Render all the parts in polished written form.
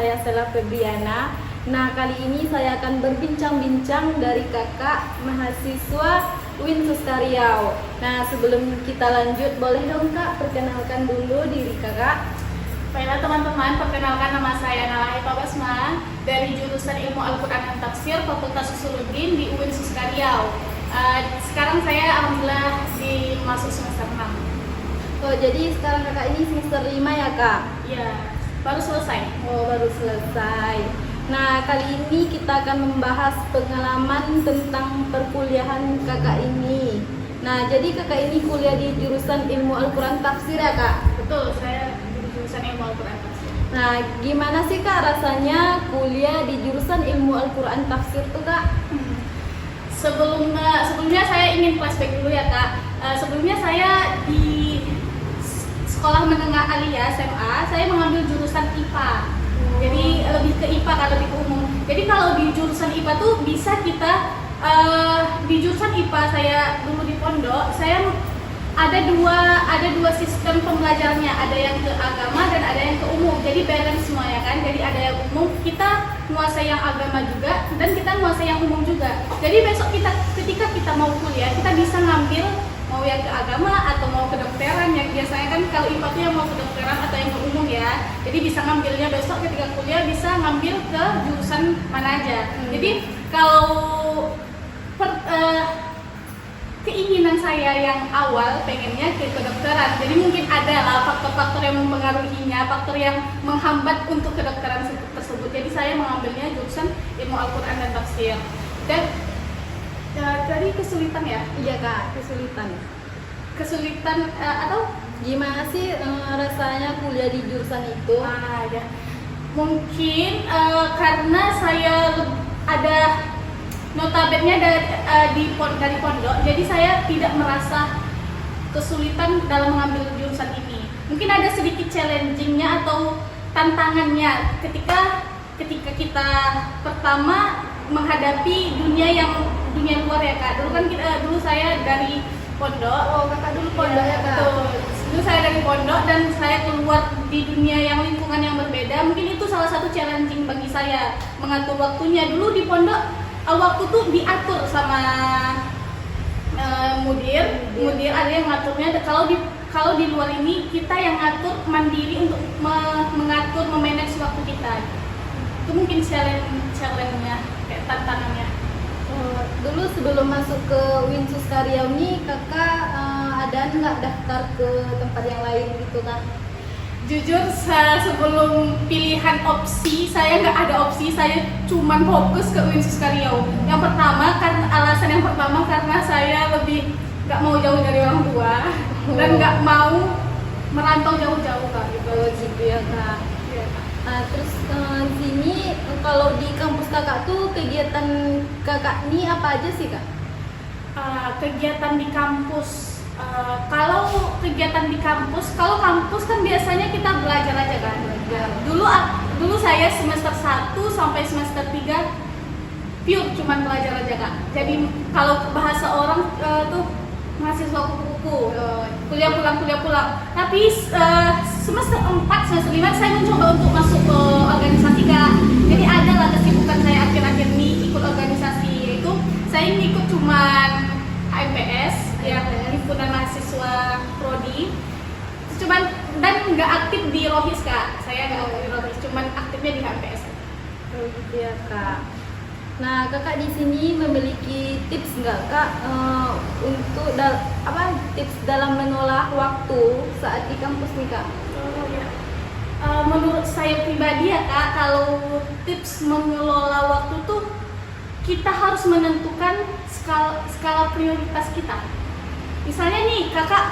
saya Sela Febriana. Nah, kali ini saya akan berbincang-bincang dari kakak mahasiswa UIN Susta Riau. Nah, sebelum kita lanjut, boleh dong kak perkenalkan dulu diri kakak. Baiklah teman-teman, perkenalkan nama saya Nala Eva Basma dari jurusan Ilmu Al-Quran dan Tafsir Fakultas Usuluddin di UIN Susta Riau. Sekarang saya alhamdulillah masuk semester 6. Oh, jadi sekarang kakak ini semester 5 ya kak? Iya, baru selesai. Oh, baru selesai. Nah, kali ini kita akan membahas pengalaman tentang perkuliahan kakak ini. Nah, jadi kakak ini kuliah di jurusan Ilmu Al-Quran Tafsir ya kak? Betul, saya di jurusan Ilmu Al-Quran Tafsir. Nah, gimana sih kak rasanya kuliah di jurusan Ilmu Al-Quran Tafsir tuh kak? Sebelumnya saya ingin flashback dulu ya kak. Sebelumnya saya di sekolah menengah alia SMA, saya mengambil jurusan IPA. Jadi lebih ke IPA kan, lebih ke umum. Jadi kalau di jurusan IPA tuh bisa kita di jurusan IPA saya dulu di pondok, saya ada dua sistem pembelajarannya, ada yang ke agama dan ada yang ke umum. Jadi balance semua ya kan. Jadi ada yang umum, kita menguasai yang agama juga dan kita menguasai yang umum juga. Jadi besok ketika kita mau kuliah, kita bisa ngambil mau yang ke agama atau mau kedokteran. Yang biasanya kan kalau IPA tuh yang mau kedokteran atau yang ke umum ya. Jadi bisa ngambilnya besok ketika kuliah bisa ngambil ke jurusan mana aja. Jadi kalau keinginan saya yang awal pengennya ke kedokteran, jadi mungkin ada lah faktor-faktor yang mempengaruhinya, faktor yang menghambat untuk kedokteran tersebut. Jadi saya mengambilnya jurusan Ilmu Al-Quran dan Tafsir. Dan dari kesulitan ya? Iya kak, kesulitan atau gimana sih rasanya kuliah di jurusan itu? Ya. Mungkin karena saya ada notabene dari pondok, jadi saya tidak merasa kesulitan dalam mengambil jurusan ini. Mungkin ada sedikit challengingnya atau tantangannya ketika kita pertama menghadapi dunia luar ya kak. Dulu saya dari pondok. Oh, kakak dulu pondok ya kak? Betul. Dulu saya dari pondok dan saya keluar di dunia yang lingkungan yang berbeda. Mungkin itu salah satu challenging bagi saya, mengatur waktunya. Dulu di pondok waktu tuh diatur sama mudir ada yang ngaturnya. Kalau di luar ini kita yang ngatur mandiri untuk mengatur memanage waktu kita. Itu mungkin challenge-nya, kayak tantangannya. Dulu sebelum masuk ke UIN Susta Riau ini kakak ada nggak daftar ke tempat yang lain gitu kan? Jujur sebelum pilihan opsi saya nggak ada opsi, saya cuma fokus ke UIN Susta Riau. Alasan yang pertama karena saya lebih nggak mau jauh dari orang tua dan nggak mau merantau jauh-jauh kak gitu. Oh gitu ya kak. Ya. Nah, terus sini kalau di kampus kakak tuh kegiatan kakak ini apa aja sih kak? Kegiatan di kampus. Kalau kegiatan di kampus, kalau kampus kan biasanya kita belajar aja kan. Dulu saya semester 1 sampai semester 3 pure cuman belajar aja kak. Jadi kalau bahasa orang tuh mahasiswa kupu-kupu, kuliah pulang. Tapi semester 4, semester 5 saya mencoba untuk masuk ke organisasi kak. Jadi ada lah kesibukan saya akhir-akhir ini ikut organisasi, yaitu saya ikut cuman HMPS yang himpunan mahasiswa prodi, dan nggak aktif di Rohis kak. Saya nggak aktif di Rohis, cuman aktifnya di HMPS. Oh gitu ya kak. Nah kakak di sini memiliki tips nggak kak untuk tips dalam mengolah waktu saat di kampus nih kak? Oh ya. Menurut saya pribadi ya kak, kalau tips mengelola waktu tuh kita harus menentukan skala prioritas kita. Misalnya nih kakak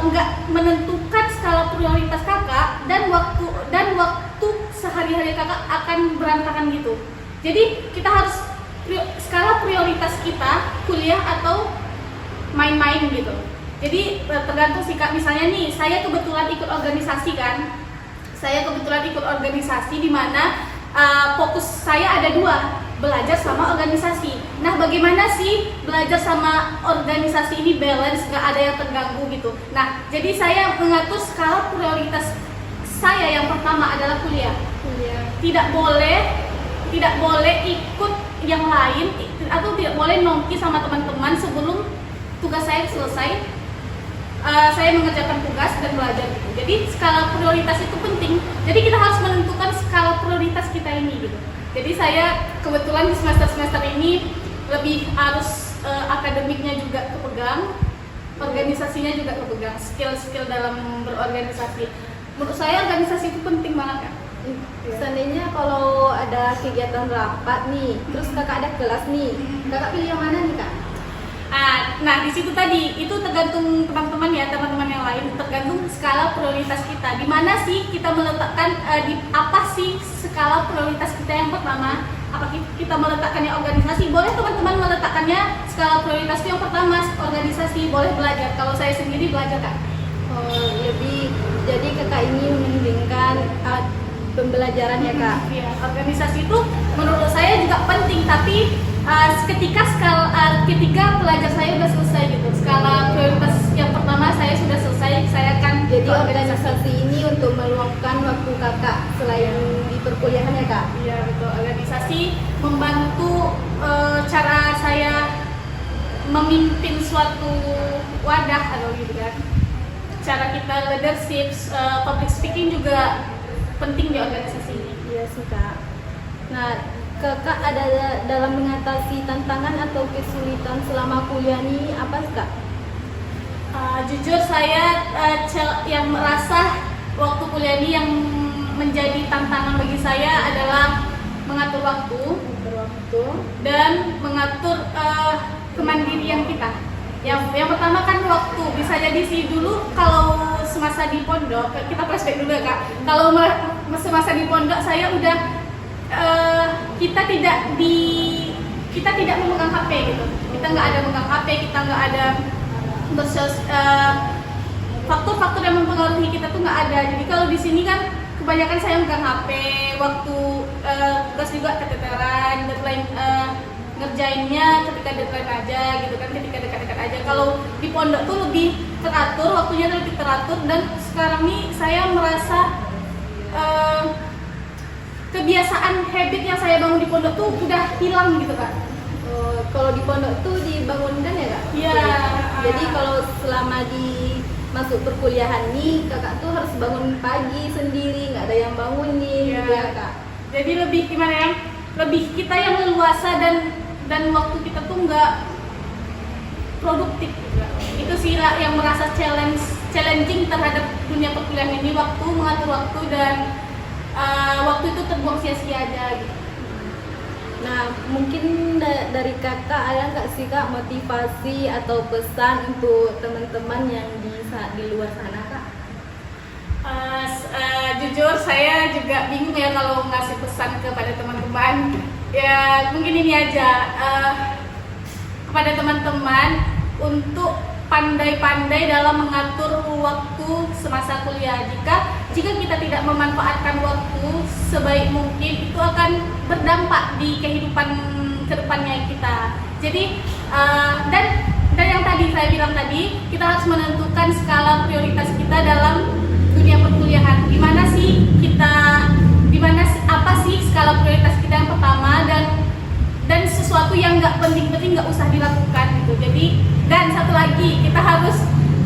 nggak menentukan skala prioritas kakak dan waktu sehari-hari kakak akan berantakan gitu. Jadi kita harus skala prioritas kita kuliah atau main-main gitu. Jadi tergantung sih kak. Misalnya nih saya kebetulan ikut organisasi kan. Saya kebetulan ikut organisasi di mana fokus saya ada dua, belajar sama organisasi. Nah bagaimana sih belajar sama organisasi ini balance, nggak ada yang terganggu gitu. Nah jadi saya mengatur skala prioritas saya yang pertama adalah kuliah Iya. Tidak boleh ikut yang lain atau tidak boleh nongki sama teman-teman sebelum tugas saya selesai. Saya mengerjakan tugas dan belajar gitu. Jadi skala prioritas itu penting. Jadi kita harus menentukan skala prioritas kita ini gitu. Jadi saya kebetulan di semester ini lebih harus akademiknya juga kepegang, organisasinya juga kepegang, skill dalam berorganisasi. Menurut saya organisasi itu penting banget kan. Seandainya kalau ada kegiatan rapat nih, terus kakak ada kelas nih, kakak pilih yang mana nih kak? Nah di situ tadi itu tergantung teman-teman yang lain, tergantung skala prioritas kita. Di mana sih kita meletakkan di apa sih skala prioritas kita yang pertama? Apa kita meletakkannya organisasi? Boleh teman-teman meletakkannya skala prioritas yang pertama organisasi, boleh belajar. Kalau saya sendiri belajar kak. Jadi kakak ini mementingkan pembelajaran ya kak? Iya, organisasi itu menurut saya juga penting, tapi ketika pelajar saya sudah selesai gitu, skala prioritas yang pertama saya sudah selesai, saya akan jadi organisasi ini untuk meluangkan waktu kakak selain di perkuliahan ya kak? Iya betul, organisasi membantu cara saya memimpin suatu wadah atau gitu kan, cara kita leadership, public speaking juga penting di organisasi ini. Iya sih kak. Nah, kakak ada dalam mengatasi tantangan atau kesulitan selama kuliah ini apa sih kak? Jujur saya yang merasa waktu kuliah ini yang menjadi tantangan bagi saya adalah mengatur waktu dan mengatur kemandirian kita. Yang pertama kan waktu, bisa jadi sih dulu kalau semasa di pondok, kita flashback dulu ya kak. Kalau semasa di pondok saya udah kita tidak memegang HP gitu. Kita nggak ada memegang HP, kita nggak ada faktor-faktor yang mempengaruhi kita tuh nggak ada. Jadi kalau di sini kan kebanyakan saya megang HP, waktu tugas juga keteteran, deadline ngerjainnya ketika deadline aja gitu kan, ketika dekat-dekat aja. Kalau di pondok tuh lebih teratur, waktunya lebih teratur, dan sekarang nih saya merasa kebiasaan habit yang saya bangun di pondok tuh udah hilang gitu kak. Kalau di pondok tuh dibangunkan ya kak? Iya. Jadi kalau selama di masuk perkuliahan nih, kakak tuh harus bangun pagi sendiri, nggak ada yang bangunin gitu ya kak? Jadi lebih gimana ya? Lebih kita yang leluasa dan waktu kita tuh nggak produktif juga. Itu sih yang merasa challenging terhadap dunia perkuliahan ini, waktu, mengatur waktu, dan waktu itu terbuang sia-sia aja gitu. Nah, mungkin dari kakak ada nggak sih kak motivasi atau pesan untuk teman-teman yang di luar sana kak? Jujur saya juga bingung ya kalau ngasih pesan kepada teman-teman. Ya mungkin ini aja, kepada teman-teman untuk pandai-pandai dalam mengatur waktu semasa kuliah. Jika kita tidak memanfaatkan waktu sebaik mungkin, itu akan berdampak di kehidupan kedepannya kita. Jadi dan yang tadi saya bilang tadi, kita harus menentukan skala prioritas kita dalam dunia perkuliahan. Apa sih skala prioritas kita yang pertama, dan sesuatu yang nggak penting-penting nggak usah dilakukan gitu. Jadi, dan satu lagi, kita harus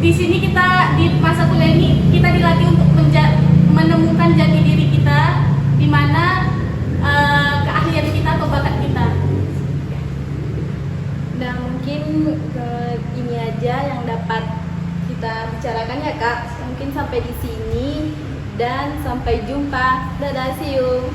di sini, kita di masa kuliah ini kita dilatih untuk menemukan jati diri kita, di mana keahlian kita atau bakat kita. Dan mungkin ini aja yang dapat kita bicarakan ya kak. Mungkin sampai di sini dan sampai jumpa. Dadah, see you.